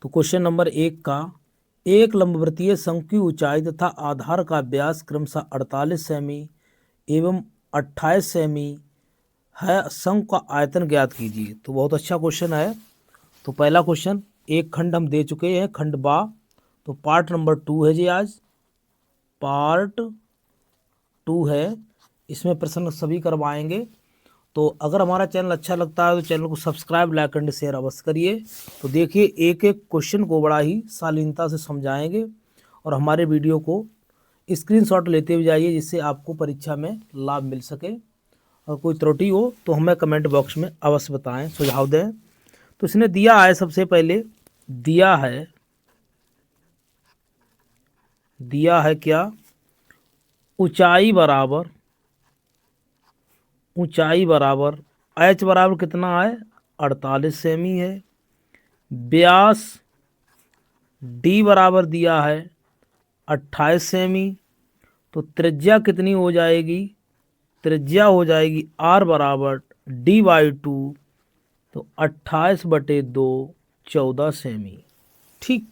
तो question number 1 का, एक लंबवृत्तीय शंकु की ऊंचाई तथा आधार का व्यास क्रमशः 48 सेमी एवं 28 सेमी है, शंकु का आयतन ज्ञात कीजिए। तो बहुत अच्छा क्वेश्चन है। तो पहला क्वेश्चन, एक खंड हम दे चुके हैं, खंड बा। तो पार्ट नंबर 2 है जी, आज पार्ट 2 है। इसमें प्रश्न सभी करवाएंगे। तो अगर हमारा चैनल अच्छा लगता है तो चैनल को सब्सक्राइब, लाइक एंड शेयर अवश्य करिए। तो देखिए, एक एक क्वेश्चन को बड़ा ही शालीनता से समझाएंगे और हमारे वीडियो को स्क्रीनशॉट लेते हुए जाइए, जिससे आपको परीक्षा में लाभ मिल सके। और कोई त्रुटि हो तो हमें कमेंट बॉक्स में अवश्य बताएं, सुझाव दें। तो इसने दिया है, सबसे पहले दिया है क्या, ऊंचाई बराबर एच बराबर कितना है, 48 सेमी है। व्यास डी बराबर दिया है 28 सेमी। तो त्रिज्या कितनी हो जाएगी, त्रिज्या हो जाएगी आर बराबर डी/2। तो 28/2 14 सेमी। ठीक,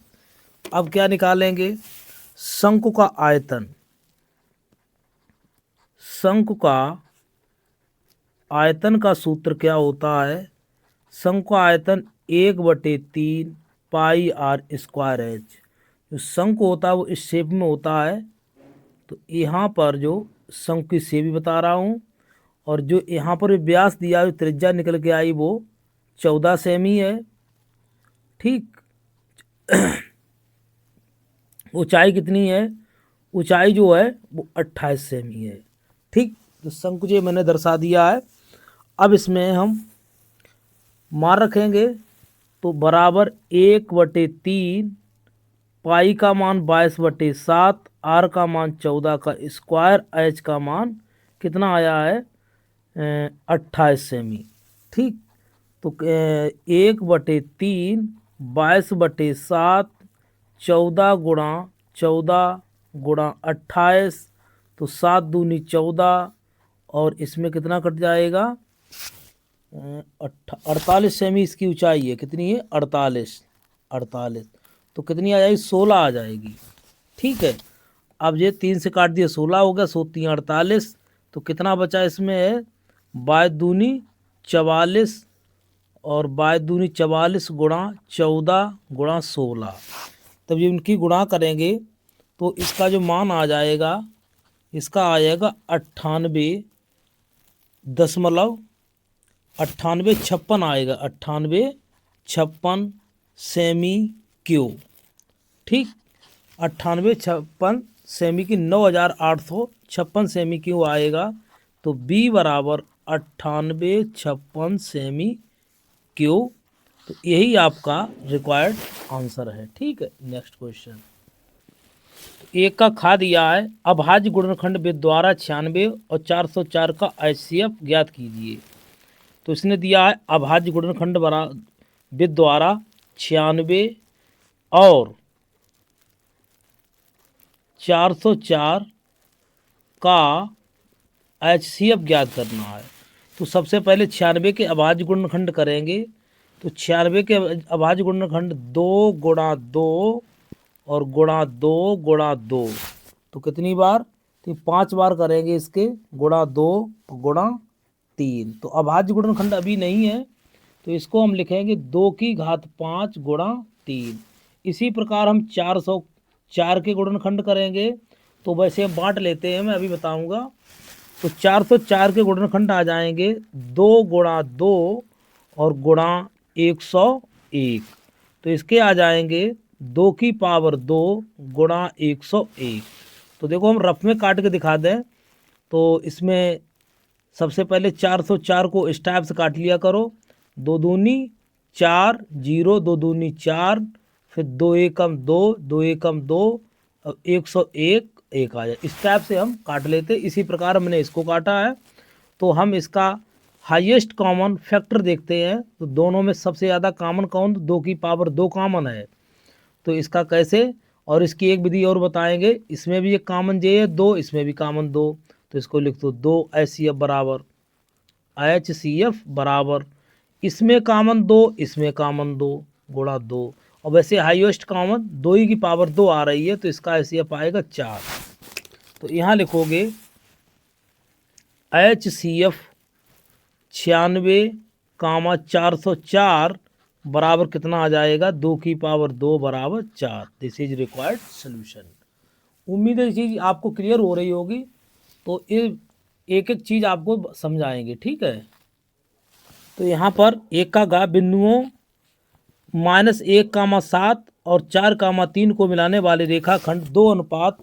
अब क्या निकालेंगे, शंकु का आयतन। शंकु का आयतन का सूत्र क्या होता है, शंकु का आयतन 1/3 पाई आर स्क्वायर एच। जो शंकु होता है वो इस शेप में होता है। तो यहाँ पर जो शंकु की शेप भी बता रहा हूँ, और जो यहाँ पर व्यास दिया, जो त्रिज्या निकल के आई वो 14 सेमी है। ठीक, ऊंचाई कितनी है, ऊंचाई जो है वो 28 सेमी है। ठीक, तो शंकु जो मैंने दर्शा दिया है। अब इसमें हम मान रखेंगे, तो बराबर 1/3 पाई का मान 22/7, आर का मान 14 का स्क्वायर, एच का मान कितना आया है, 28 सेमी। ठीक, तो 1/3 22/7 14 × 14 × 28, तो 7 दूनी 14, और इसमें कितना कट जाएगा, 48 सेमी इसकी ऊंचाई है। कितनी है, 48। तो कितनी आ जाएगी, 16 आ जाएगी। ठीक है, अब ये 3 से काट दिया, 16 हो गया, 3 48। तो कितना बचा इसमें है, 22×2 = 44, और 22×2 = 14 × 16। तब ये उनकी गुणा करेंगे तो इसका जो मान आ जाएगा, इसका आ जाएगा 98.56 आएगा, 98.56 सेमी क्यूब। ठीक, 98.56 सेमी की 9856 सेमी क्यूब आएगा। तो बी बराबर 98.56 सेमी क्यूब। तो यही आपका रिक्वायर्ड आंसर है। ठीक है, नेक्स्ट क्वेश्चन, एक का खा दिया है, अभाज्य गुणनखंड विद द्वारा 96 और 404 का HCF ज्ञात कीजिए। तो इसने दिया है अभाज्य गुणनखंड विद द्वारा 96 और 404 का HCF ज्ञात करना है। तो सबसे पहले 96 के अभाज्य गुणनखंड करेंगे। तो 96 के अभाज्य गुणनखंड 2 × 2 और गुणा 2 × 2। तो कितनी बार, तो 5 बार करेंगे इसके, गुणा 2 × 3। तो अभाज्य गुणनखंड अभी नहीं है, तो इसको हम लिखेंगे 2⁵ × 3। इसी प्रकार हम 404 के गुणनखंड करेंगे। तो वैसे हम बांट लेते हैं, मैं अभी बताऊंगा। तो 404 के गुणनखंड आ जाएंगे 2 × 2 और गुणा 101। तो इसके आ जाएंगे 2⁵2 × 101। तो देखो, हम रफ में काट के दिखा दें। तो इसमें सबसे पहले 404 को इस टाइप से काट लिया करो, 2 दूनी 4, 0, 2 दूनी 4, फिर 2 एकम 2, 2 एकम 2, और 101 1 आ जाए। इस टाइप से हम काट लेते। इसी प्रकार हमने इसको काटा है। तो हम इसका हाईएस्ट कॉमन फैक्टर देखते हैं। तो दोनों में सबसे ज़्यादा कॉमन कौन, 2⁵2 कॉमन है। तो इसका कैसे, और इसकी एक विधि और बताएंगे। इसमें भी एक कॉमन जे है 2, इसमें भी कॉमन 2। तो इसको लिख दो 2 HCF बराबर इसमें कॉमन 2, इसमें कॉमन 2 गुणा 2, और वैसे हाईएस्ट कॉमन 2 ही की पावर 2 आ रही है, तो इसका HCF आएगा 4। तो यहाँ लिखोगे HCF 96,404 बराबर कितना आ जाएगा, 2 की पावर 2 बराबर 4। This is required solution. उम्मीद है ये चीज़ आपको क्लियर हो रही होगी। तो ये एक एक चीज़ आपको समझाएंगे, ठीक है। तो यहाँ पर एक का घा बिंदुओं -1,7 और 4,3 को मिलाने वाले रेखाखंड 2:1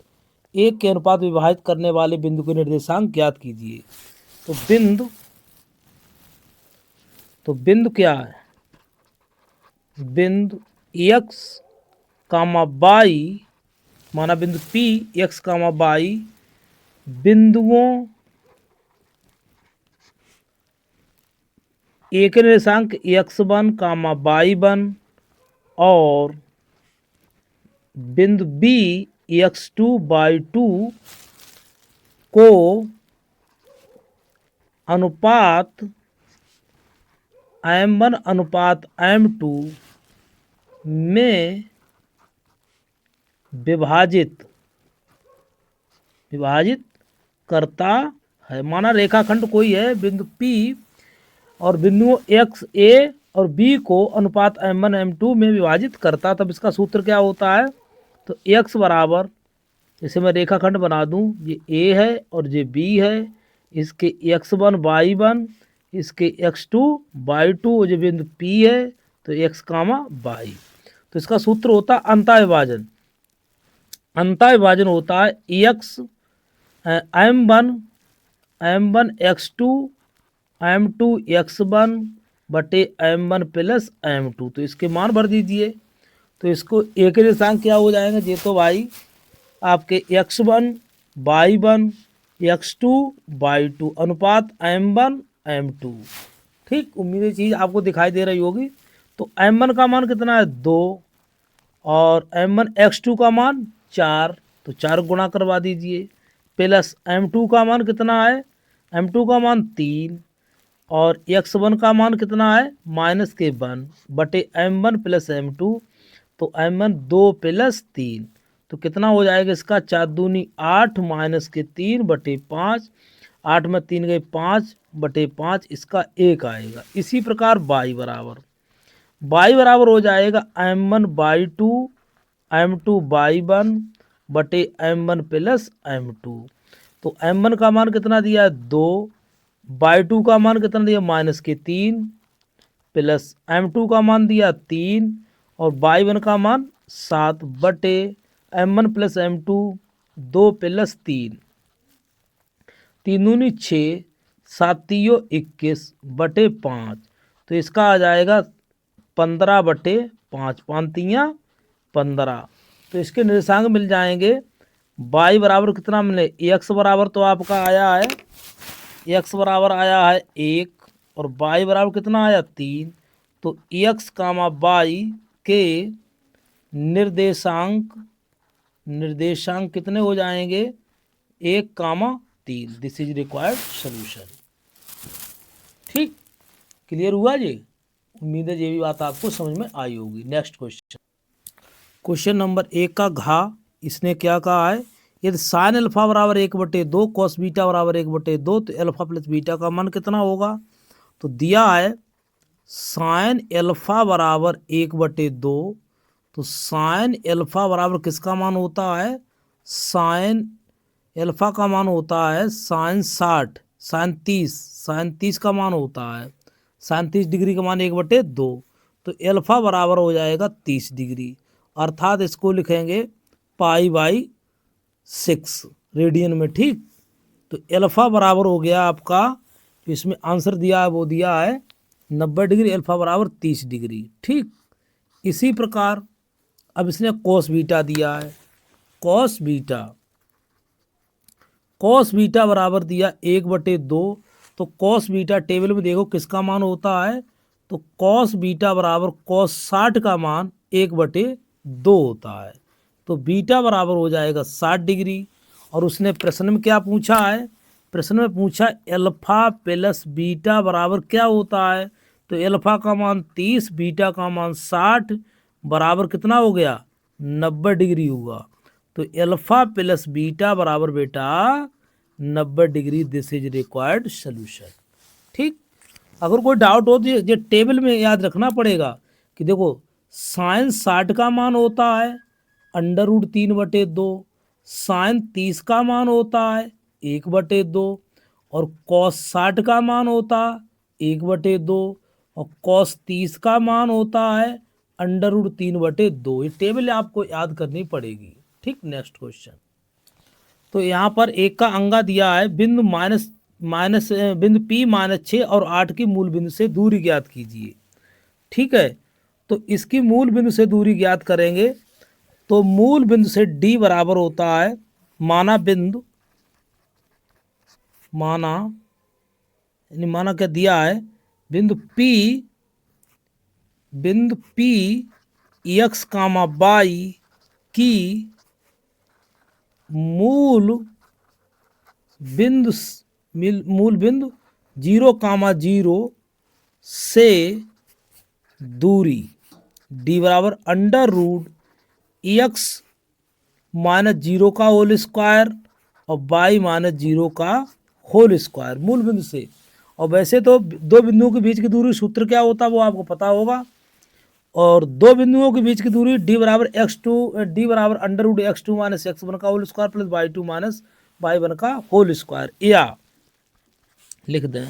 के अनुपात विभाजित करने वाले बिंदु के निर्देशांक ज्ञात कीजिए। तो बिंदु क्या है, बिंदु x, y माना बिंदु P x, y बिंदुओं ए के निर्देशांक x1, y1 और बिंदु B x2, y2 को अनुपात m1 अनुपात m2 में विभाजित करता है। माना रेखाखंड कोई है बिंदु P और बिंदुओं x, a और b को अनुपात m1 m2 में विभाजित करता, तब इसका सूत्र क्या होता है। तो x बराबर, जैसे मैं रेखाखंड बना दूं, ये a है और ये b है, इसके x1 y1, इसके x2 y2 और ये बिंदु P है, तो x, y। तो इसका सूत्र होता है अंतःविभाजन। अंतःविभाजन होता है x m1 x2 m2 x1 बटे m1 प्लस m2। तो इसके मान भर दीजिए। तो इसको एक के निर्देशांक क्या हो जाएंगे, ये तो भाई आपके x1 y1 x2 y2 अनुपात m1 m2। ठीक, उम्मीद है चीज़ आपको दिखाई दे रही होगी। तो m1 का मान कितना है 2 और m1 x2 का मान 4, तो 4 गुणा करवा दीजिए, प्लस m2 का मान कितना है, m2 का मान 3 और x1 का मान कितना है -1 बटे m1 प्लस m2। तो m1 2 प्लस 3, तो कितना हो जाएगा इसका, 4 दूनी 8 -3 बटे 5, 8 में 3 गए 5 बटे 5, इसका 1 आएगा। इसी प्रकार y बराबर हो जाएगा m1 y2 m2 y1 बटे m1 प्लस m2। तो m1 का मान कितना दिया है 2, y2 का मान कितना दिया -3 प्लस m2 का मान दिया 3 और y1 का मान 7 बटे m1 प्लस m2 2 प्लस 3, 3 दूनी 6, 7 तियो 21 बटे 5। तो इसका आ जाएगा 15 बटे 5, 5 तियाँ 15। तो इसके निर्देशांक मिल जाएंगे। y बराबर कितना मिले, x बराबर तो आपका आया है, x बराबर आया है 1 और y बराबर कितना आया 3। तो x, y के निर्देशांक कितने हो जाएंगे, 1, 3। This is required solution. ठीक, क्लियर हुआ जी। उम्मीद है ये भी बात आपको समझ में आई होगी। नेक्स्ट क्वेश्चन नंबर 1 का घा, इसने क्या कहा है, यदि साइन अल्फा बराबर 1/2 कॉस बीटा बराबर 1/2 तो अल्फा प्लस बीटा का मान कितना होगा। तो दिया है साइन अल्फा बराबर 1/2, तो साइन अल्फा बराबर किसका मान होता है, साइन अल्फा का मान होता है साइन 60, साइन 30 का मान होता है, साइन 30 डिग्री का मान 1/2। तो अल्फा बराबर हो जाएगा 30 डिग्री, अर्थात इसको लिखेंगे π/6 रेडियन में। ठीक, तो अल्फा बराबर हो गया आपका, तो इसमें आंसर दिया है वो दिया है 90 डिग्री, अल्फा बराबर 30 डिग्री। ठीक, इसी प्रकार अब इसने कॉस बीटा दिया है, कॉस बीटा बराबर दिया 1/2। तो कॉस बीटा टेबल में देखो किसका मान होता है, तो कॉस बीटा बराबर कॉस 60 का मान 1/2 होता है। तो बीटा बराबर हो जाएगा 60 डिग्री। और उसने प्रश्न में क्या पूछा है, प्रश्न में पूछा अल्फा प्लस बीटा बराबर क्या होता है। तो अल्फा का मान 30, बीटा का मान 60, बराबर कितना हो गया 90 डिग्री हुआ। तो अल्फा प्लस बीटा बराबर बेटा 90 degree, this is required solution. ठीक, अगर कोई डाउट हो तो ये टेबल में याद रखना पड़ेगा कि देखो साइन 60 का मान होता है √3/2, साइन 30 का मान होता है 1/2, और कॉस 60 का मान होता है 1/2, और कॉस 30 का मान होता है √3/2। ये टेबल आपको याद करनी पड़ेगी। ठीक, नेक्स्ट क्वेश्चन। तो यहाँ पर एक का अंगा दिया है, बिंदु बिंदु P -6 और 8 की मूल बिंदु से दूरी ज्ञात कीजिए। ठीक है, तो इसकी मूल बिंदु से दूरी ज्ञात करेंगे। तो मूल बिंदु से D बराबर होता है, माना क्या दिया है, बिंदु P x, y की मूल बिंदु 0,0 से दूरी D बराबर √x -0 का होल स्क्वायर और y -0 का होल स्क्वायर मूल बिंदु से। और वैसे तो दो बिंदुओं के बीच की दूरी सूत्र क्या होता है वो आपको पता होगा, और दो बिंदुओं के बीच की दूरी D बराबर √x2 - x1 का whole square plus y2 - y1 का होल स्क्वायर। या लिख दें,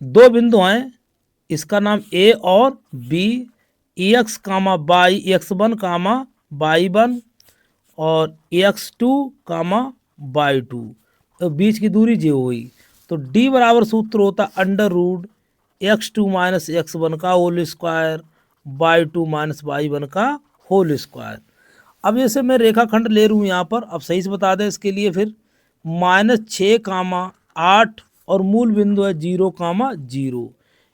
दो बिंदु हैं, इसका नाम A और B, x, y, x1, y1 और x2, y2, तो बीच की दूरी जो हुई। तो D बराबर सूत्र होता √x2 - x1 का होल स्क्वायर y2 - y1 का होल स्क्वायर। अब जैसे मैं रेखाखंड ले रहा हूँ यहाँ पर, अब सही से बता दें इसके लिए, फिर -6, 8 और मूल बिंदु है 0,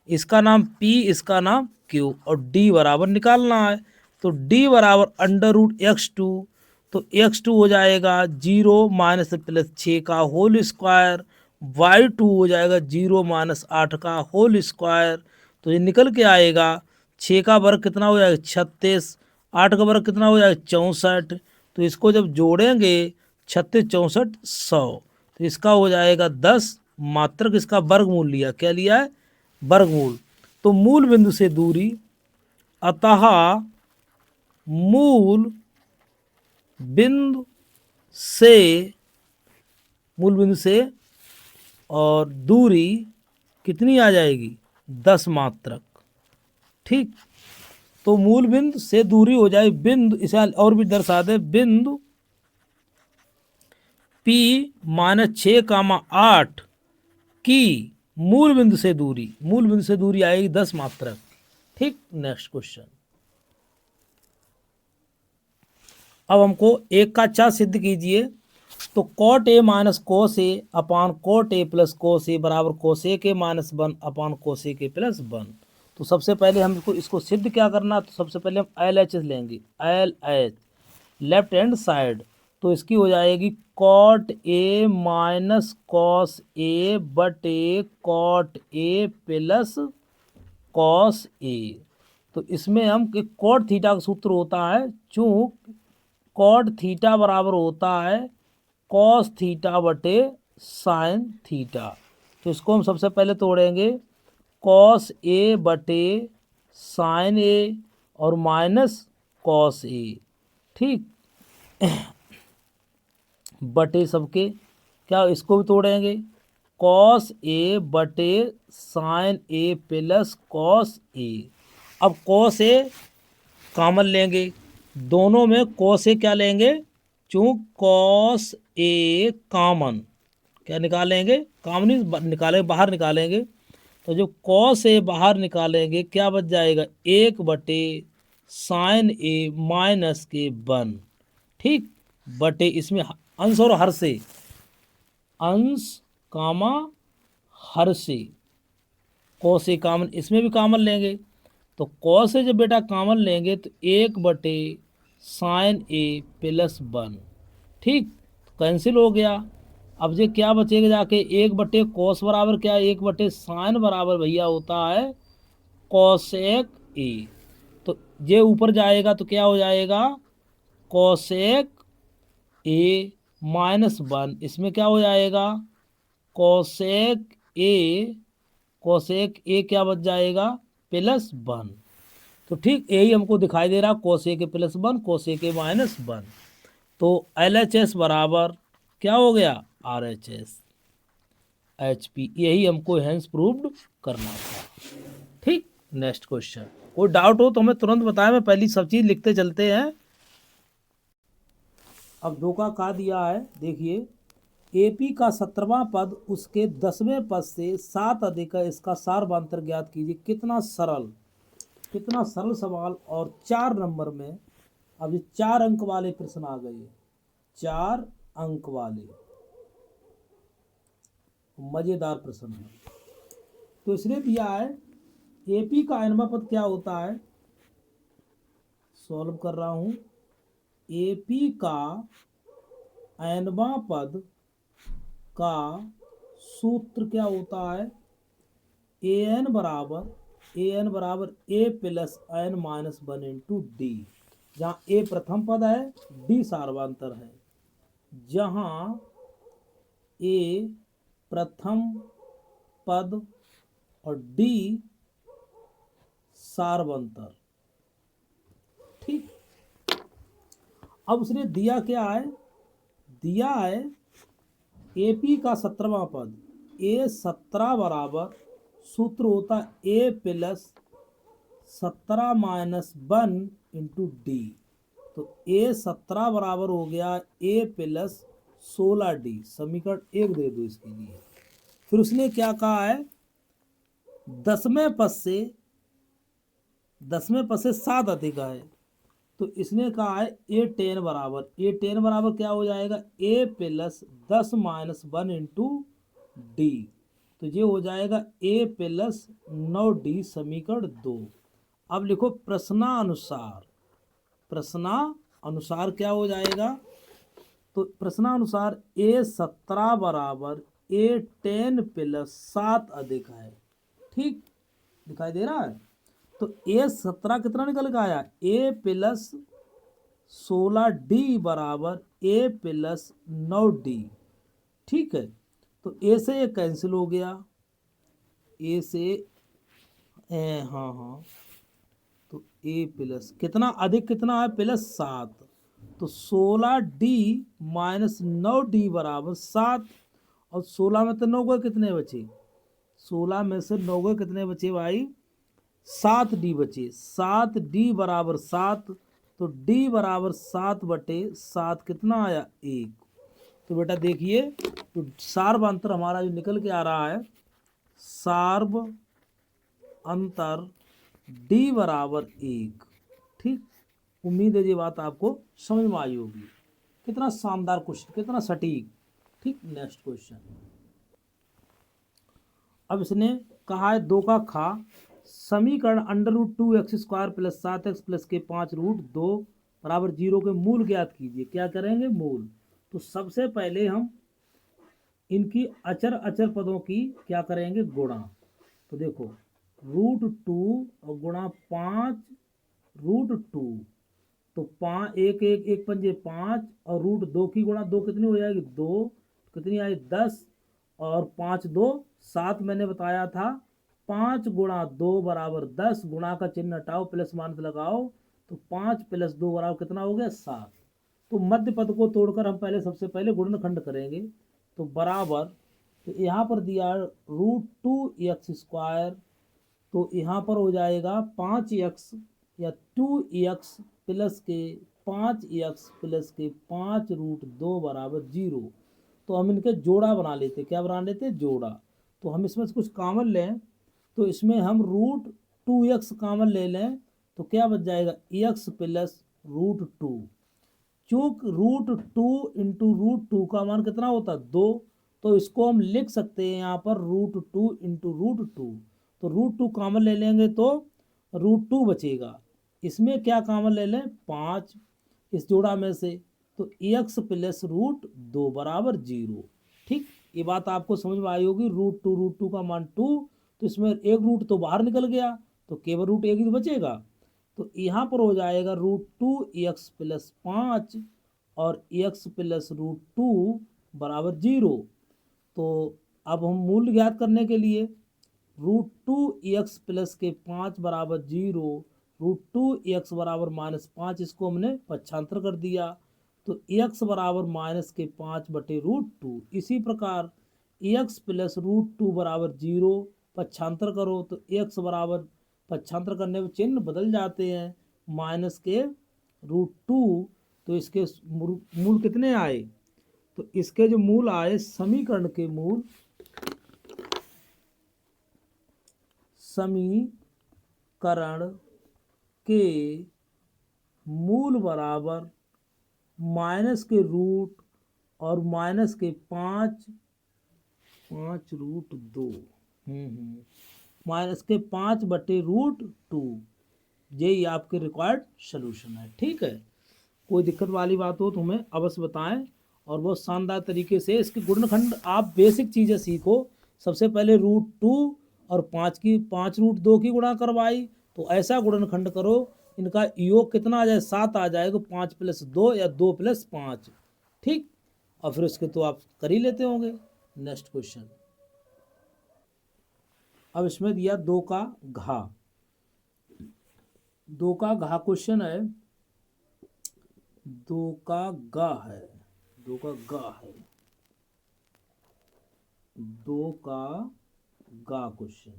इसका नाम P, इसका नाम Q, और D बराबर निकालना है। तो D बराबर √x2, तो x2 हो जाएगा 0 -+6 का होल स्क्वायर, y2 हो जाएगा 0 -8 का होल स्क्वायर। तो ये निकल के आएगा 6 का वर्ग कितना हो जाएगा 36, 8 का वर्ग कितना हो जाएगा 64। तो इसको जब जोड़ेंगे 36, 64, 100, तो इसका हो जाएगा 10 मात्रक। इसका वर्गमूल लिया, क्या लिया है, वर्गमूल। तो मूल बिंदु से दूरी, अतः मूल बिंदु से और दूरी कितनी आ जाएगी 10 मात्रक। ठीक, तो मूल बिंदु से दूरी हो जाए बिंदु, इसे और भी दर्शा दे, बिंदु P -6, 8 की मूल बिंदु से दूरी आएगी 10 मात्रक। ठीक, नेक्स्ट क्वेश्चन। अब हमको एक का चा सिद्ध कीजिए। तो cot a - cos a upon cot a + cos a बराबर cos a के -1 अपान cos a के +1। तो सबसे पहले हम इसको सिद्ध क्या करना, तो सबसे पहले हम LHS लेंगे, LH लेफ्ट हैंड साइड। तो इसकी हो जाएगी cot a - cos a बटे cot a + cos a। तो इसमें हम cot थीटा का सूत्र होता है, चूँकि cot थीटा बराबर होता है cos थीटा बटे sin थीटा। तो इसको हम सबसे पहले तोड़ेंगे, cos a बटे sin a और माइनस cos a। ठीक, बटे सबके क्या, इसको भी तोड़ेंगे, cos a बटे sin a + cos a। अब cos a कॉमन लेंगे, दोनों में cos a क्या लेंगे, चूँकि cos a कॉमन, क्या निकालेंगे, कॉमन निकालेंगे, बाहर निकालेंगे। तो जो cos a बाहर निकालेंगे क्या बच जाएगा, 1 बटे sin a माइनस के 1। ठीक, बटे इसमें अंश और हर से, अंश हर से cos a कॉमन, इसमें भी कॉमन लेंगे। तो cos a जब बेटा कॉमन लेंगे तो 1 बटे sin a + 1। ठीक, कैंसिल हो गया। अब ये क्या बचेगा जाके, 1 बटे cos बराबर क्या है, 1 बटे sin बराबर भैया होता है cosec a। तो ये ऊपर जाएगा तो क्या हो जाएगा, कोसेक ए माइनस 1, इसमें क्या हो जाएगा, कोसेक ए, कोसेक ए क्या बच जाएगा, +1। तो ठीक यही हमको दिखाई दे रहा, कोसेक ए +1 कोसेक ए -1। तो LHS बराबर क्या हो गया, RHS HP, यही हमको हेंस प्रूव्ड करना था। ठीक, नेक्स्ट क्वेश्चन। कोई डाउट हो तो हमें तुरंत बताएं, मैं पहली सब चीज लिखते चलते हैं। अब 2 का दिया है, देखिए AP का 17वां पद उसके 10वें पद से 7 अधिक है, इसका सारवांतर ज्ञात कीजिए। कितना सरल सवाल, और 4 नंबर में। अब ये 4 अंक वाले प्रश्न आ गए, 4 अंक वाले मजेदार प्रश्न है। तो इसने दिया है AP का nवां पद क्या होता है, सॉल्व कर रहा हूं। AP का nवां पद का सूत्र क्या होता है, an बराबर a plus n minus 1 into D, जहाँ a प्रथम पद है, d सार्वांतर है। जहाँ a प्रथम पद और d सार्वंतर। ठीक, अब उसने दिया क्या है, दिया है AP का 17वां पद, A17 बराबर सूत्र होता है a plus 17 minus 1 into D. तो A17 बराबर हो गया a प्लस 16d, समीकरण 1 दे दो इसके लिए। फिर उसने क्या कहा है, 10वें पद से 7 अधिक है, तो इसने कहा है A10 बराबर क्या हो जाएगा, a plus 10 minus 1 into D. तो ये हो जाएगा a प्लस 9d, समीकरण 2। अब लिखो प्रश्नानुसार क्या हो जाएगा, तो प्रश्नानुसार A17 बराबर A10 प्लस 7 अधिक है। ठीक, दिखाई दे रहा है। तो A17 कितना निकल के आया, a प्लस 16d बराबर a प्लस 9d। ठीक है, तो a से ये कैंसिल हो गया, a से हाँ, तो a प्लस कितना अधिक कितना है, +7। तो 16d माइनस 9d बराबर 7, और 16 में तो 9 गए, कितने बचे, 16 में से 9 गए कितने बचे भाई, 7d बचे। 7d बराबर 7, तो d बराबर 7/7 कितना आया, 1। तो बेटा देखिए, तो सार्वअंतर हमारा जो निकल के आ रहा है, सार्व अंतर d बराबर 1। ठीक, उम्मीद है ये बात आपको समझ में आई होगी। कितना शानदार क्वेश्चन, कितना सटीक। ठीक, नेक्स्ट क्वेश्चन। अब इसने कहा है 2 का खा, समीकरण √2x² प्लस 7x प्लस के 5√2 बराबर 0 के मूल ज्ञात कीजिए। क्या करेंगे, मूल। तो सबसे पहले हम इनकी अचर पदों की क्या करेंगे, गुणा। तो देखो √2 और गुणा 5√2, तो 5 1 पंजे 5, और √2 की गुणा 2 कितनी हो जाएगी, 2, कितनी आई 10, और 5 2 7 मैंने बताया था। 5 गुणा 2 बराबर 10, गुणा का चिन्ह हटाओ, प्लस माइनस लगाओ, तो 5 प्लस 2 बराबर कितना हो गया, 7। तो मध्य पद को तोड़कर हम सबसे पहले गुणनखंड करेंगे। तो बराबर, तो यहाँ पर दिया √2x², तो यहाँ पर हो जाएगा 5x या 2x प्लस के 5x प्लस के 5√2 बराबर 0। तो हम इनके जोड़ा बना लेते, क्या बना लेते, जोड़ा। तो हम इसमें से कुछ कॉमन लें, तो इसमें हम √2x कॉमन ले लें, तो क्या बच जाएगा, x प्लस √2। चूंकि √2 इंटू √2 का मान कितना होता है, 2, तो इसको हम लिख सकते हैं यहाँ पर √2 इंटू √2। तो √2 कॉमन ले लेंगे तो √2 बचेगा। इसमें क्या कॉमन ले लें, 5 इस जोड़ा में से, तो x प्लस √2 बराबर 0। ठीक, ये बात आपको समझ में आई होगी। √2 का मान 2, तो इसमें एक रूट तो बाहर निकल गया, तो केवल √1 ही बचेगा। तो यहाँ पर हो जाएगा √2x+5 और x+√2 बराबर 0। तो अब हम मूल्य ज्ञात करने के लिए √2x+5 बराबर 0, √2x बराबर -5, इसको हमने पक्षांतर कर दिया तो x बराबर -5/√2। इसी प्रकार x+√2 बराबर 0 पक्षांतर करो तो x बराबर, पक्षांतर करने में चिन्ह बदल जाते हैं, -√2। तो इसके मूल कितने आए, तो इसके जो मूल आए, समीकरण के मूल, समीकरण के मूल बराबर माइनस के रूट और -5√2, -5/√2, यही आपके रिक्वायर्ड सोल्यूशन है। ठीक है, कोई दिक्कत वाली बात हो तो हमें अवश्य बताएं, और बहुत शानदार तरीके से इसके गुणनखंड आप बेसिक चीज़ें सीखो। सबसे पहले √2 और 5√2 की गुणा करवाई, तो ऐसा गुणनखंड करो इनका योग कितना आ जाए, 7 आ जाएगा, 5+2 या 2+5। ठीक, और फिर उसके तो आप कर ही लेते होंगे। नेक्स्ट क्वेश्चन, अब इसमें दिया 2 का घा, 2 का घा क्वेश्चन है, 2 का गा है, 2 का गा है, 2 का गा क्वेश्चन।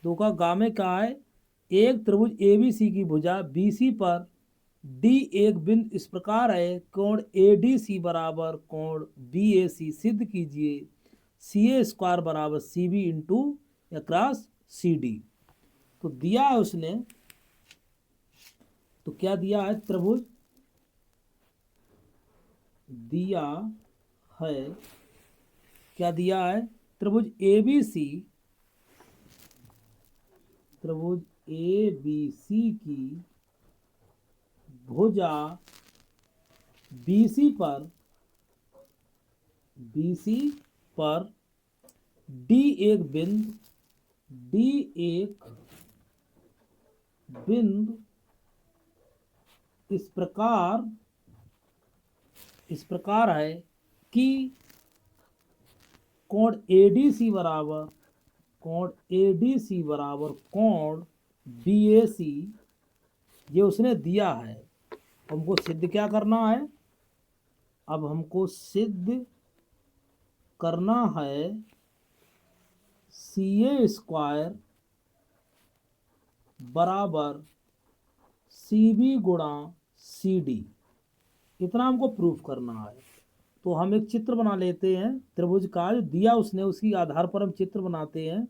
2 का गा में क्या है, एक त्रिभुज ABC की भुजा BC पर D एक बिंदु इस प्रकार है, कोण ADC बराबर कोण BAC सिद्ध कीजिए, CA² बराबर CB इंटू या क्रॉस CD। तो दिया है उसने, तो क्या दिया है, त्रिभुज दिया है, क्या दिया है, त्रिभुज ABC, त्रिभुज ABC की भुजा BC पर D एक बिंदु इस प्रकार है कि कोण ADC बराबर कोण BAC, ये उसने दिया है। हमको सिद्ध क्या करना है, अब हमको सिद्ध करना है CA² बराबर CB गुणा CD, इतना हमको प्रूफ करना है। तो हम एक चित्र बना लेते हैं त्रिभुज का, जो दिया उसने उसकी आधार पर हम चित्र बनाते हैं।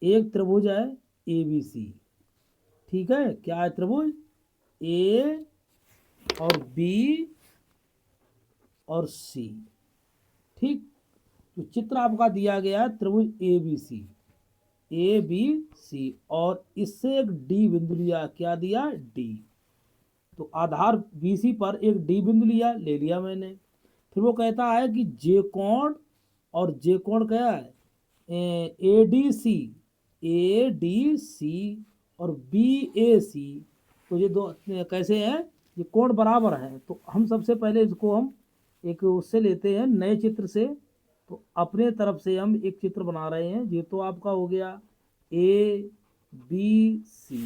एक त्रिभुज है ABC, ठीक है, क्या है, त्रिभुज A और B और C। ठीक, तो चित्र आपका दिया गया है त्रिभुज ABC, और इससे एक D बिंदु लिया, क्या दिया, D। तो आधार BC पर एक D बिंदु लिया, ले लिया मैंने। फिर वो कहता है कि J कोण और J कोण क्या है, ADC और BAC, तो ये दो कैसे हैं, ये कोण बराबर हैं। तो हम सबसे पहले इसको हम एक उससे लेते हैं, नए चित्र से। तो अपने तरफ से हम एक चित्र बना रहे हैं, ये तो आपका हो गया ABC।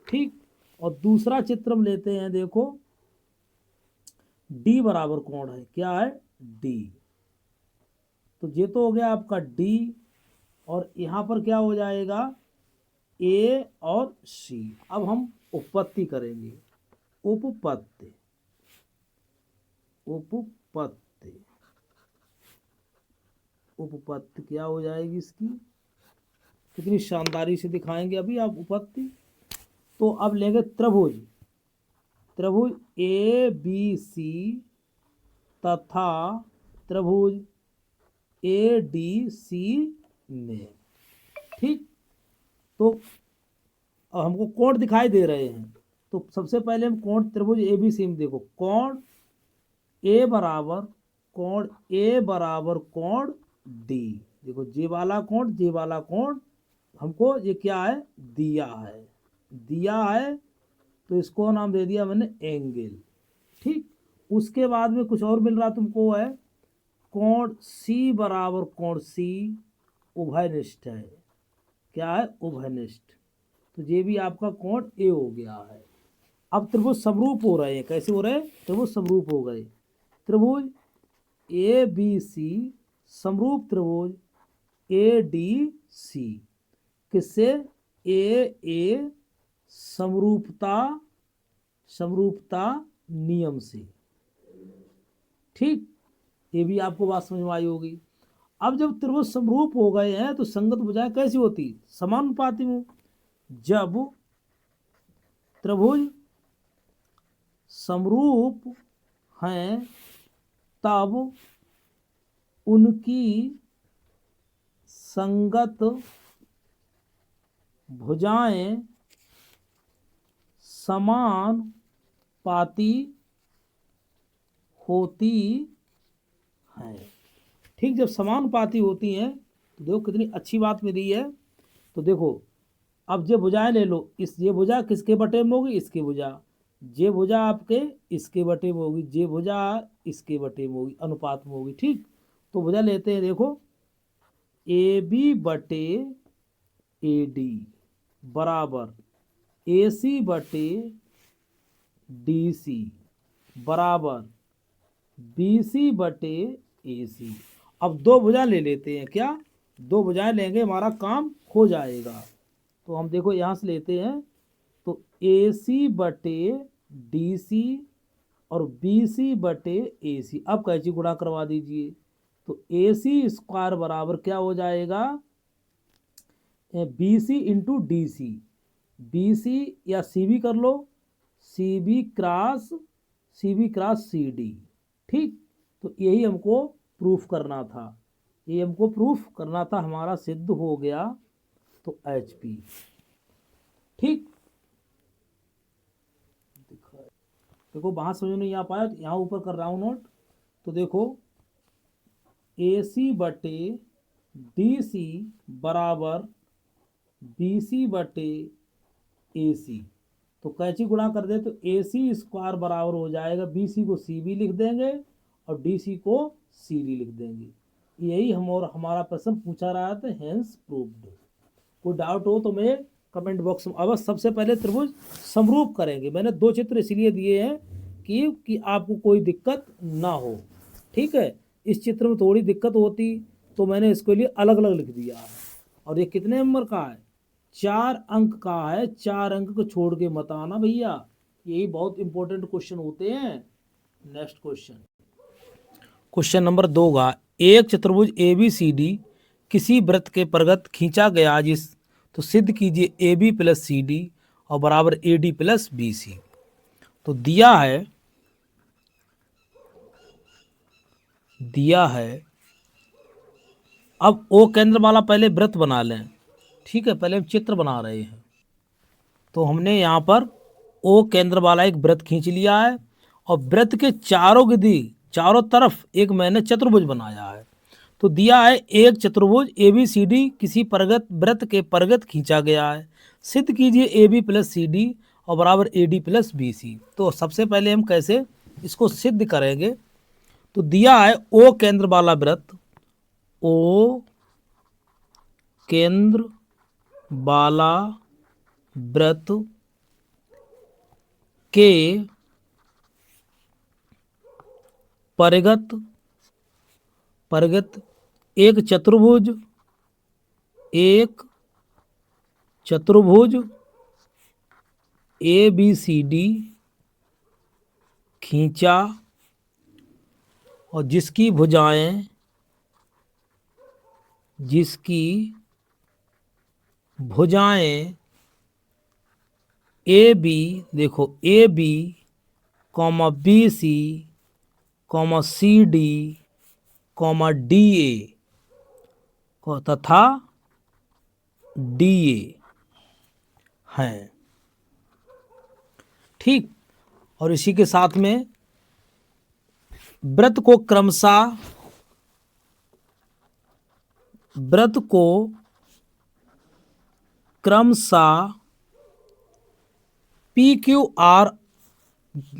ठीक, और दूसरा चित्र हम लेते हैं, देखो D बराबर कोण है, क्या है, D। तो ये तो हो गया आपका D, और यहाँ पर क्या हो जाएगा, A और C। अब हम उपपत्ति करेंगे, उपपत्ति क्या हो जाएगी इसकी, कितनी शानदारी से दिखाएंगे अभी आप उपपत्ति। तो अब लेंगे त्रिभुज ABC तथा त्रिभुज ADC में। ठीक, तो अब हमको कोण दिखाई दे रहे हैं, तो सबसे पहले हम कोण त्रिभुज ABC में, देखो कोण A बराबर कोण D, देखो जे वाला कोण हमको ये क्या है, दिया है। दिया है तो इसको नाम दे दिया मैंने एंगल। ठीक, उसके बाद में कुछ और मिल रहा तुमको है, कोण सी बराबर कोण सी उभयनिष्ठ है। क्या है? उभयनिष्ठ। तो ये भी आपका कोण ए हो गया है। अब त्रिभुज समरूप हो रहे हैं। कैसे हो रहे हैं? त्रिभुज समरूप हो गए। त्रिभुज ए बी सी समरूप त्रिभुज ए डी सी। किससे? ए समरूपता समरूपता नियम से। ठीक, ये भी आपको बात समझ में आई होगी। अब जब त्रिभुज समरूप हो गए हैं तो संगत भुजाएं कैसी होती? समानुपाती में। जब त्रिभुज समरूप हैं तब उनकी संगत भुजाएं समानुपाती होती हैं। ठीक, जब समानुपाती होती हैं तो देखो कितनी अच्छी बात मिली है। तो देखो, अब ये भुजाएं ले लो, ये भुजा किसके बटे में होगी? इसके भुजा। ये भुजा आपके इसके बटे में होगी, ये भुजा इसके बटे में होगी, अनुपात में होगी। ठीक, तो भुजा लेते हैं। देखो, ए बी बटे ए डी बराबर ए सी बटे डी सी बराबर बी सी बटे ए सी। अब दो भुजा ले लेते हैं। क्या? दो भुजाएं लेंगे, हमारा काम हो जाएगा। तो हम देखो यहाँ से लेते हैं, तो ए सी बटे डी सी और बी सी बटे ए सी। अब कैची गुणा करवा दीजिए, तो ए सी स्क्वायर बराबर क्या हो जाएगा? B C into D C. B C या सी बी कर लो, C B cross C D. ठीक, तो यही हमको प्रूफ करना था, ये हमको प्रूफ करना था, हमारा सिद्ध हो गया। तो एच पी। ठीक, देखो वहां समझ नहीं आ पाया तो यहाँ ऊपर कर रहा हूँ नोट। तो देखो, ए सी बटे डी सी बराबर बी सी बटे ए सी। तो कैची गुणा कर दे तो ए सी स्क्वायर बराबर हो जाएगा, बी सी को सी बी लिख देंगे और डी सी को सी डी लिख देंगे। यही हमारा प्रश्न पूछा रहा था, हेंस प्रूव्ड। कोई डाउट हो तो मैं कमेंट बॉक्स में। अब सबसे पहले त्रिभुज समरूप करेंगे। मैंने दो चित्र इसलिए दिए हैं कि आपको कोई दिक्कत ना हो। ठीक है, इस चित्र में थोड़ी दिक्कत होती तो मैंने इसके लिए अलग अलग लिख दिया है। और ये कितने नंबर का है? 4 अंक का है। 4 अंक को छोड़ के मत आना भैया, यही बहुत इंपॉर्टेंट क्वेश्चन होते हैं। नेक्स्ट क्वेश्चन, क्वेश्चन नंबर 2 का, एक चतुर्भुज ए बी सी डी किसी वृत्त के परगत खींचा गया जिस, तो सिद्ध कीजिए A B plus C D और बराबर A D plus B C. तो दिया है। अब ओ केंद्र वाला पहले वृत्त बना लें। ठीक है, पहले हम चित्र बना रहे हैं। तो हमने यहाँ पर ओ केंद्र वाला एक वृत्त खींच लिया है और वृत्त के चारों तरफ एक मैंने चतुर्भुज बनाया है। तो दिया है एक चतुर्भुज ए बी सी डी किसी परगत वृत्त के परगत खींचा गया है, सिद्ध कीजिए A B plus C D और बराबर A D plus B C. तो सबसे पहले हम कैसे इसको सिद्ध करेंगे? तो दिया है ओ केंद्र वाला वृत्त, ओ केंद्र वाला वृत्त के परगत एक चतुर्भुज ए बी सी डी खींचा और जिसकी भुजाएं ए बी, देखो A B comma B C comma C D comma D A तथा डी ए हैं। ठीक, और इसी के साथ में वृत्त को क्रमशः पी क्यू आर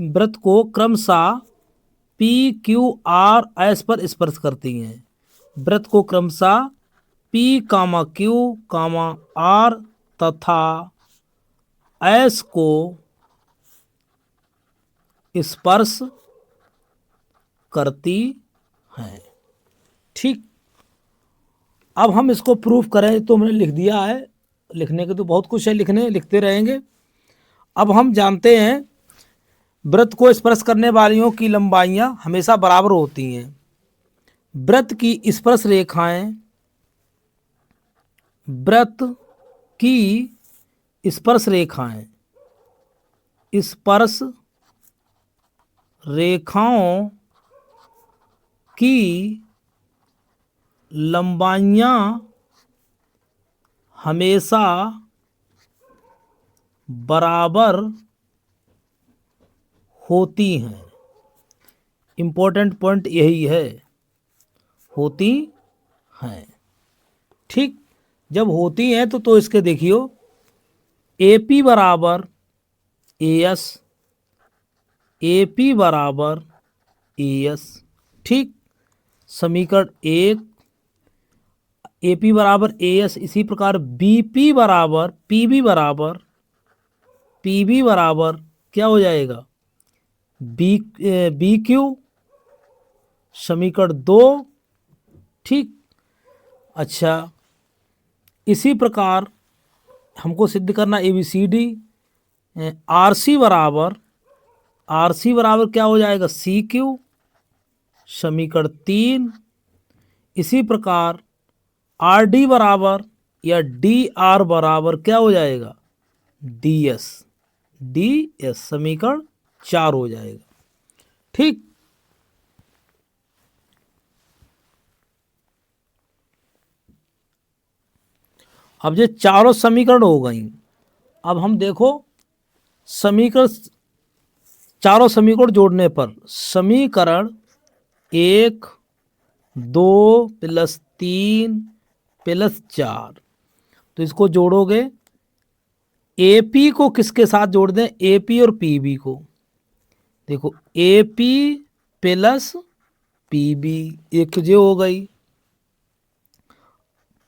वृत्त को क्रमशः पी क्यू आर एस पर स्पर्श करती हैं। वृत्त को क्रमशः P comma Q comma R तथा एस को स्पर्श करती हैं। ठीक, अब हम इसको प्रूफ करें तो हमने लिख दिया है, लिखने के तो बहुत कुछ है, लिखते रहेंगे। अब हम जानते हैं वृत्त को स्पर्श करने वालियों की लंबाइयां हमेशा बराबर होती हैं। वृत्त की स्पर्श रेखाएं, वृत्त की स्पर्श रेखाएं, स्पर्श रेखाओं की लंबाइयां हमेशा बराबर होती हैं। इंपॉर्टेंट पॉइंट यही है, होती हैं। ठीक, जब होती हैं तो इसके देखियो ए पी बराबर ए एस, ए पी बराबर ए एस। ठीक, समीकरण 1 ए पी बराबर ए एस। इसी प्रकार बी पी बराबर पी बी बराबर क्या हो जाएगा, बी क्यू, समीकरण 2। ठीक, अच्छा, इसी प्रकार हमको सिद्ध करना A B C D. R C बराबर क्या हो जाएगा, सी क्यू, समीकरण 3। इसी प्रकार आर डी बराबर या डी आर बराबर क्या हो जाएगा, डी एस, समीकरण 4 हो जाएगा। ठीक, अब ये चारों समीकरण हो गई। अब हम देखो समीकरण, चारों समीकरण जोड़ने पर समीकरण 1, 2 + 3 + 4, तो इसको जोड़ोगे। एपी को किसके साथ जोड़ दें, एपी और पीबी को। देखो एपी प्लस पीबी, एक तो ये हो गई,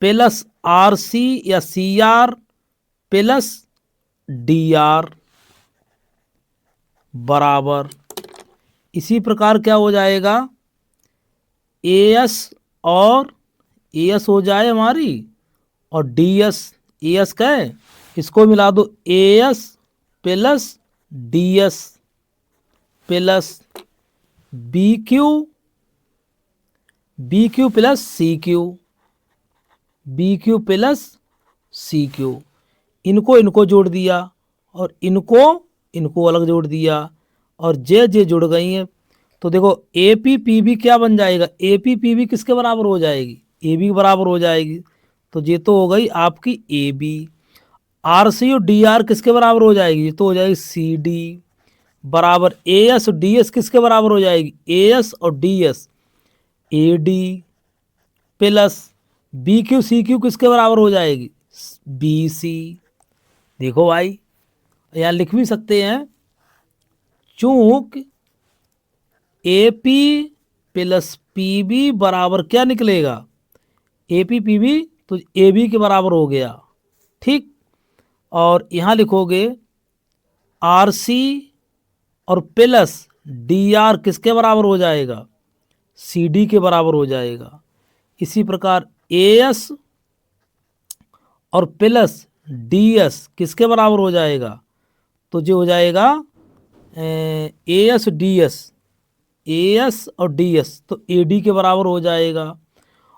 प्लस आरसी या सीआर प्लस डीआर बराबर, इसी प्रकार क्या हो जाएगा, एएस और एएस हो जाए हमारी, और डीएस, एएस का है, इसको मिला दो, AS plus DS plus B Q plus C Q, B Q plus C Q. इनको जोड़ दिया और इनको अलग जोड़ दिया और जे जुड़ गई हैं। तो देखो ए पी पी बी क्या बन जाएगा, ए पी पी बी किसके बराबर हो जाएगी, ए बी बराबर हो जाएगी। तो ये तो हो गई आपकी ए बी। आर सी और डी आर किसके बराबर हो जाएगी, ये तो हो जाएगी सी डी बराबर ए एस और डी एस किसके बराबर हो जाएगी, ए एस और D S, A D plus B Q C Q किसके बराबर हो जाएगी, बी सी। देखो भाई यहाँ लिख भी सकते हैं, चूंक A P plus P B बराबर क्या निकलेगा, ए पी पी बी, तो ए बी के बराबर हो गया। ठीक, और यहाँ लिखोगे आर सी और प्लस डी आर किसके बराबर हो जाएगा, सी डी के बराबर हो जाएगा। इसी प्रकार ए एस और प्लस डी एस किसके बराबर हो जाएगा, तो जो हो जाएगा ए एस डी एस, ए एस और डी एस, तो ए डी के बराबर हो जाएगा।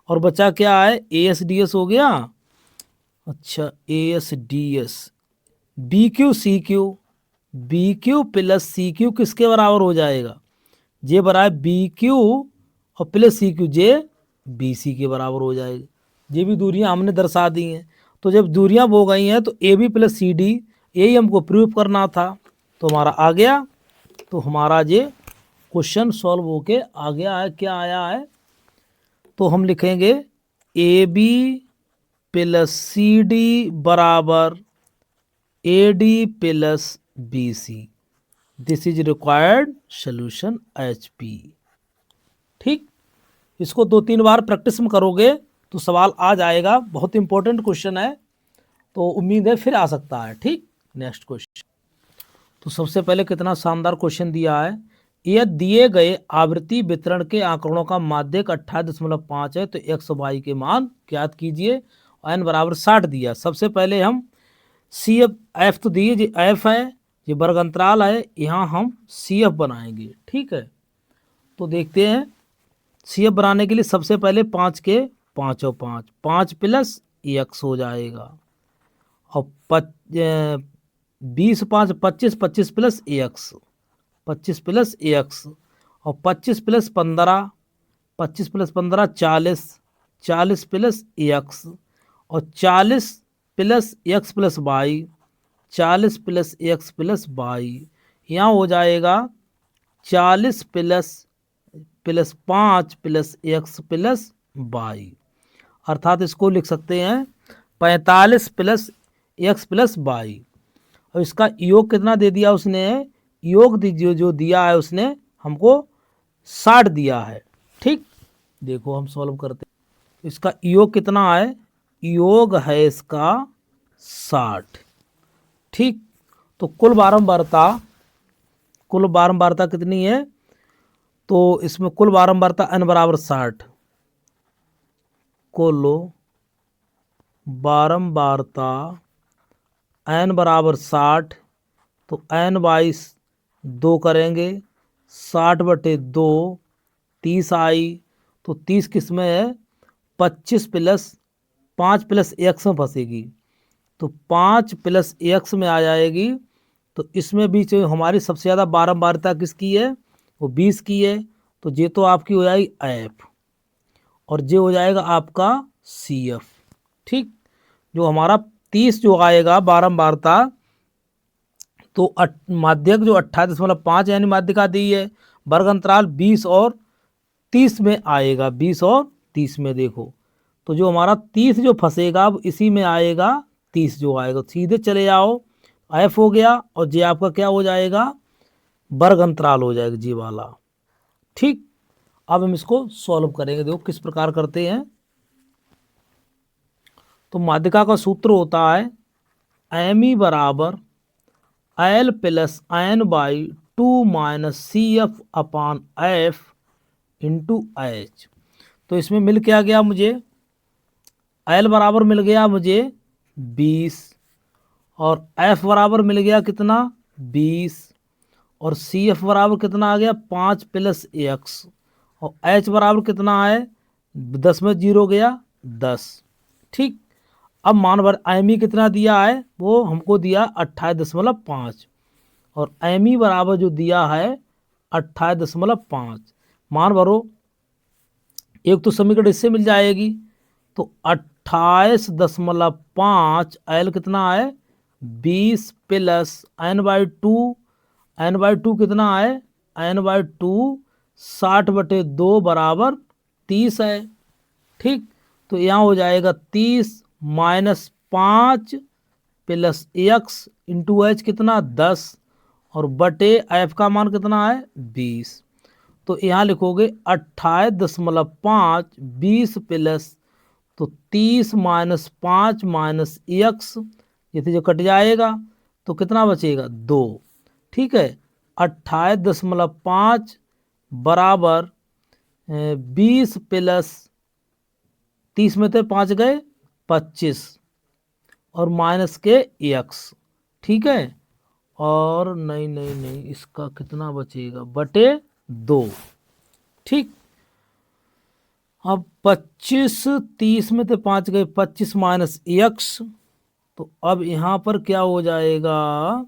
और बचा क्या है, ए एस डी एस हो गया। अच्छा, A S D S, B Q C Q, B Q plus C Q किसके बराबर हो जाएगा, जे बराबर बी क्यू और plus C Q, J B C के बराबर हो जाएगा। ये भी दूरियां हमने दर्शा दी हैं। तो जब दूरियां हो गई हैं तो A B plus C D, यही हमको प्रूव करना था, तो हमारा आ गया। तो हमारा ये क्वेश्चन सॉल्व होके आ गया है। क्या आया है, तो हम लिखेंगे A B plus C D बराबर A D plus BC। This is required solution HP। ठीक, इसको 2-3 बार प्रैक्टिस में करोगे तो सवाल आ जाएगा, बहुत इंपॉर्टेंट क्वेश्चन है, तो उम्मीद है फिर आ सकता है। ठीक, नेक्स्ट क्वेश्चन। तो सबसे पहले कितना शानदार क्वेश्चन दिया है, यह दिए गए आवृत्ति वितरण के आंकड़ों का माध्यक 28.5 है, तो x और y के मान ज्ञात कीजिए। n बराबर 60 दिया। सबसे पहले हम CF तो दिए, जो f है ये वर्ग अंतराल है, यहाँ हम CF बनाएंगे। ठीक है, तो देखते हैं CF बनाने के लिए सबसे पहले 5 के 5 और 5, 5 प्लस x हो जाएगा, और 20 5 25, 25 प्लस एक्स, 25 प्लस एक्स, और 25 प्लस 15, 25 प्लस 15 40, 40 प्लस एक्स, और 40 plus X plus Y, 40 plus X plus Y, यहाँ हो जाएगा 40 plus 5 plus X plus Y, अर्थात इसको लिख सकते हैं 45 प्लस एक्स प्लस वाई। और इसका योग कितना दे दिया उसने, योग जो दिया है उसने हमको 60 दिया है। ठीक, देखो हम सॉल्व करते हैं, इसका योग कितना है, योग है इसका 60। ठीक, तो कुल बारंबारता कितनी है, तो इसमें कुल बारंबारता n बराबर 60, कुल बारंबारता n बराबर 60, तो n बाई 2 करेंगे, 60/2 30 आई, तो 30 किस में है, 25 प्लस 5 प्लस एक्स में फंसेगी, तो 5 प्लस एक्स में आ जाएगी। तो इसमें भी जो हमारी सबसे ज़्यादा बारंबारता किसकी है, वो 20 की है, तो ये तो आपकी हो जाएगी एफ, और ये हो जाएगा आपका CF। ठीक, जो हमारा 30 जो आएगा बारंबारता, तो माध्यक जो 28.5 यानी माध्यिका दी है, वर्ग अंतराल 20 और 30 में आएगा, 20 और 30 में देखो, तो जो हमारा 30 जो फंसेगा अब इसी में आएगा, 30 जो आएगा सीधे चले जाओ, एफ हो गया, और जे आपका क्या हो जाएगा, वर्ग अंतराल हो जाएगा जी वाला। ठीक, अब हम इसको सॉल्व करेंगे, देखो किस प्रकार करते हैं। तो माध्यिका का सूत्र होता है ME बराबर L plus N by 2 minus CF upon F into H। तो इसमें मिल क्या गया मुझे, L बराबर मिल गया मुझे 20, और F बराबर मिल गया कितना 20, और CF बराबर कितना आ गया 5 प्लस एक्स, और H बराबर कितना है 10 में 0 गया 10। ठीक, अब मान भर ME कितना दिया है, वो हमको दिया 28.5, और ME बराबर जो दिया है 28.5, मान भरो, एक तो समीकरण इससे मिल जाएगी, तो 28.5 L कितना है 20 प्लस n/2, n/2 कितना है, n/2 60/2 बराबर 30 है। ठीक, तो यहाँ हो जाएगा 30 minus 5 plus x into H कितना 10, और बटे एफ का मान कितना है 20, तो यहाँ लिखोगे 28.5 20 प्लस, तो 30 माइनस 5 माइनस एक्स, ये तो जो कट जाएगा तो कितना बचेगा 2। ठीक है, 28.5 बराबर 20 प्लस 30 में थे 5 गए 25, और माइनस के एक्स। ठीक है, और नहीं इसका कितना बचेगा बटे 2। ठीक, अब 25 30 में तो 5 गए 25 माइनस एक्स, तो अब यहाँ पर क्या हो जाएगा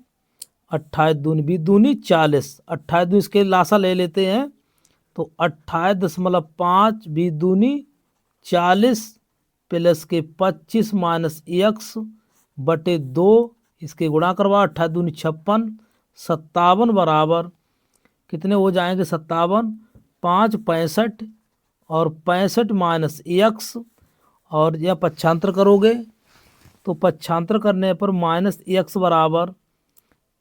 28 दूनी 20 दूनी 40, 28 दूनी इसके लासा ले लेते हैं, तो 28.5 20 दूनी 40 प्लस के 25 माइनस एक्स बटे 2, इसके गुणा करवा 28 दूनी 56, 57 बराबर कितने हो जाएंगे 57, 5 65, और 65 माइनस एक्स, और यह पक्षांतर करोगे तो पक्षांतर करने पर माइनस एक्स बराबर,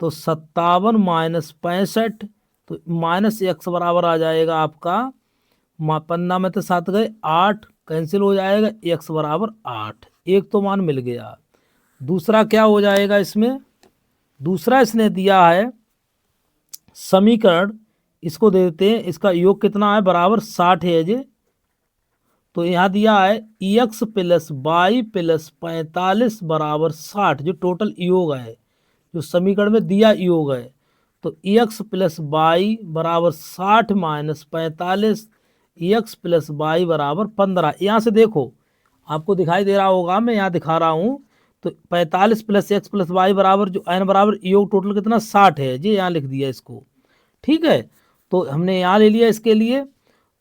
तो 57 माइनस 65, तो माइनस x बराबर आ जाएगा आपका 15 में तो 7 गए 8, कैंसिल हो जाएगा, x बराबर 8, एक तो मान मिल गया। दूसरा क्या हो जाएगा इसमें, दूसरा इसने दिया है समीकरण, इसको दे देते हैं, इसका योग कितना है बराबर 60 है जी। तो यहाँ दिया है एक्स प्लस वाई प्लस 45 बराबर 60, जो टोटल योग है, जो समीकरण में दिया योग है। तो एक्स प्लस वाई बराबर 60 माइनस 45, एक्स प्लस वाई बराबर 15। यहाँ से देखो आपको दिखाई दे रहा होगा, मैं यहाँ दिखा रहा हूँ। तो 45 प्लस एक्स प्लस वाई बराबर जो एन बराबर योग टोटल कितना 60 है जी, यहाँ लिख दिया इसको। ठीक है, तो हमने यहाँ ले लिया इसके लिए।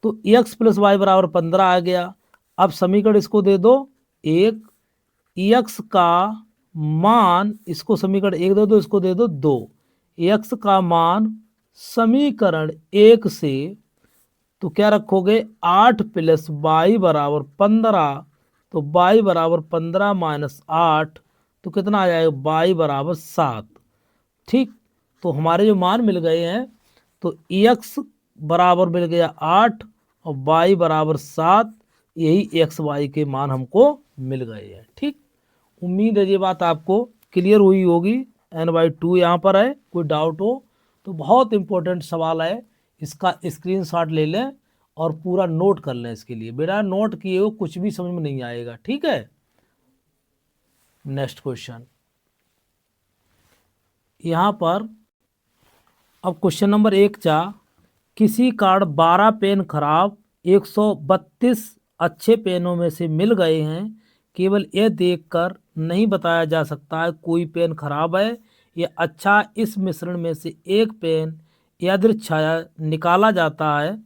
तो एक्स प्लस वाई बराबर 15 आ गया। अब समीकरण इसको दे दो एक, एक्स का मान, इसको समीकरण एक दे दो, इसको दे दो 2, एक्स का मान समीकरण एक से, तो क्या रखोगे 8 प्लस वाई बराबर 15, तो वाई बराबर 15 माइनस 8, तो कितना आ जाएगा वाई बराबर 7। ठीक, तो हमारे जो मान मिल गए हैं, तो एक्स बराबर मिल गया 8 और वाई बराबर 7, यही एक्स वाई के मान हमको मिल गए हैं। ठीक, उम्मीद है ये बात आपको क्लियर हुई होगी। n/2 यहाँ पर है, कोई डाउट हो तो बहुत इंपॉर्टेंट सवाल है, इसका स्क्रीनशॉट ले लें और पूरा नोट कर लें। इसके लिए बिना नोट किए हो कुछ भी समझ में नहीं आएगा। ठीक है, नेक्स्ट क्वेश्चन यहाँ पर। अब क्वेश्चन नंबर 1 चा, किसी कारण 12 पेन खराब 132 अच्छे पेनों में से मिल गए हैं, केवल यह देखकर नहीं बताया जा सकता है कोई पेन खराब है या अच्छा। इस मिश्रण में से एक पेन यादृच्छया निकाला जाता है,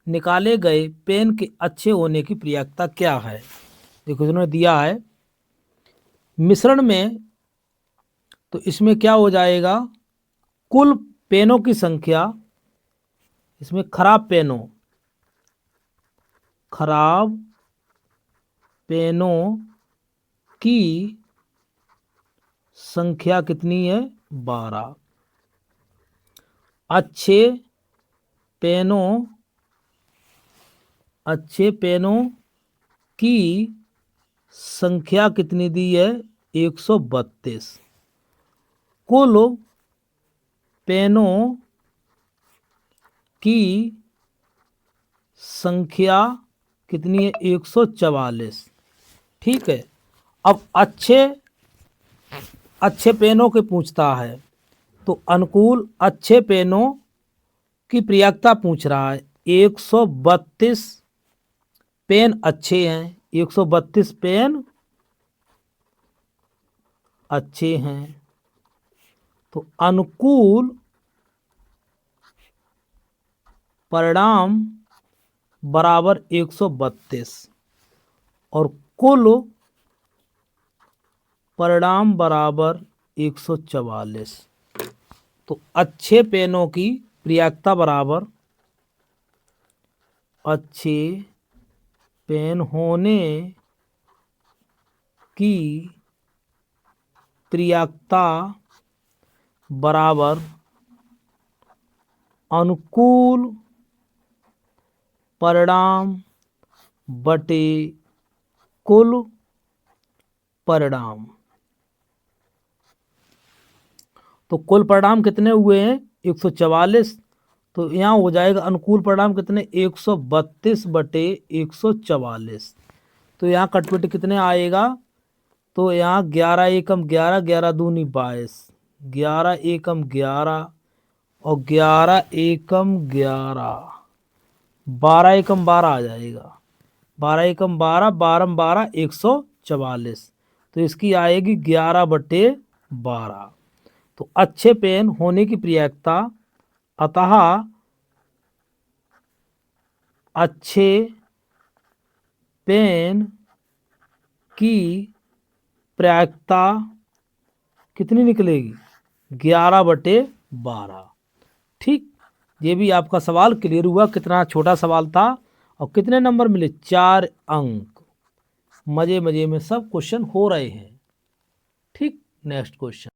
निकाले गए पेन के अच्छे होने की प्रक्रिया क्या है। देखो इन्होंने दिया है मिश्रण में, तो इसमें क्या हो जाएगा, कुल पेनों की संख्या, इसमें खराब पेनों की संख्या कितनी है 12, अच्छे पेनों की संख्या कितनी दी है 132, कुल पेनों की संख्या कितनी है 144। ठीक है, अब अच्छे पेनों के पूछता है, तो अनुकूल अच्छे पेनों की प्रक्रिया पूछ रहा है। 132 पेन अच्छे हैं, 132 पेन अच्छे हैं, तो अनुकूल परिणाम बराबर 132 और कुल परिणाम बराबर 144। तो अच्छे पेनों की प्रक्रिया बराबर अच्छे पेन होने की प्रक्रिया बराबर अनुकूल परिणाम बटे कुल परिणाम। तो कुल परिणाम कितने हुए हैं 144, तो यहाँ हो जाएगा अनुकूल परिणाम कितने 132 बटे 144। तो यहाँ कटपट कितने आएगा, तो यहाँ 11 एकम 11, 11 दूनी 22, 11 एकम 11 और 11 एकम 11, 12 एकम 12 आ जाएगा, 12 एकम 12, 12 12 144। तो इसकी आएगी 11 बटे 12। तो अच्छे पेन होने की प्रक्रिया, अतः अच्छे पेन की प्रक्रिया कितनी निकलेगी 11 बटे 12। ठीक, ये भी आपका सवाल क्लियर हुआ, कितना छोटा सवाल था और कितने नंबर मिले 4 अंक। मजे मजे में सब क्वेश्चन हो रहे हैं। ठीक, नेक्स्ट क्वेश्चन।